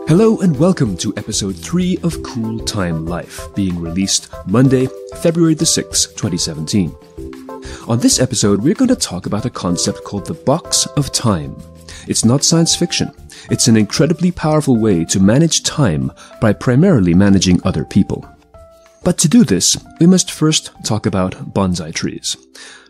Hello and welcome to episode 3 of Cool Time Life, being released Monday, February the 6th, 2017. On this episode, we're going to talk about a concept called the box of time. It's not science fiction. It's an incredibly powerful way to manage time by primarily managing other people. But to do this, we must first talk about bonsai trees.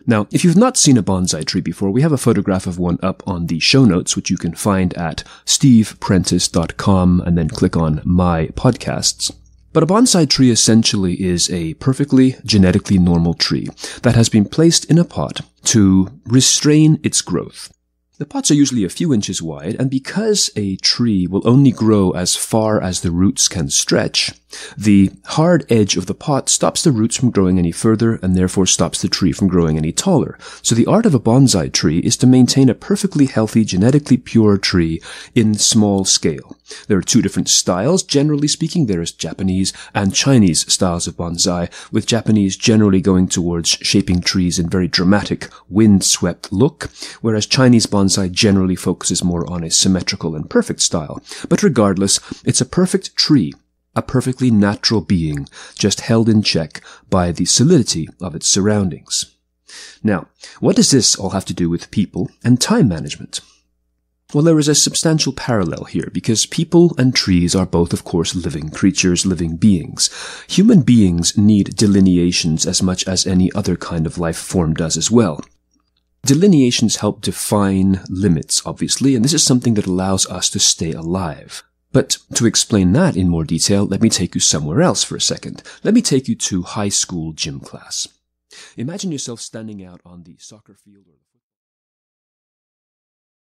Now, if you've not seen a bonsai tree before, we have a photograph of one up on the show notes, which you can find at steveprentice.com and then click on My Podcasts. But a bonsai tree essentially is a perfectly genetically normal tree that has been placed in a pot to restrain its growth. The pots are usually a few inches wide, and because a tree will only grow as far as the roots can stretch, the hard edge of the pot stops the roots from growing any further and therefore stops the tree from growing any taller. So the art of a bonsai tree is to maintain a perfectly healthy, genetically pure tree in small scale. There are two different styles. Generally speaking, there is Japanese and Chinese styles of bonsai, with Japanese generally going towards shaping trees in very dramatic, wind-swept look, whereas Chinese bonsai generally focuses more on a symmetrical and perfect style. But regardless, it's a perfect tree, a perfectly natural being, just held in check by the solidity of its surroundings. Now, what does this all have to do with people and time management? Well, there is a substantial parallel here, because people and trees are both, of course, living creatures, living beings. Human beings need delineations as much as any other kind of life form does as well. Delineations help define limits, obviously, and this is something that allows us to stay alive. But to explain that in more detail, let me take you somewhere else for a second. Let me take you to high school gym class. Imagine yourself standing out on the soccer field or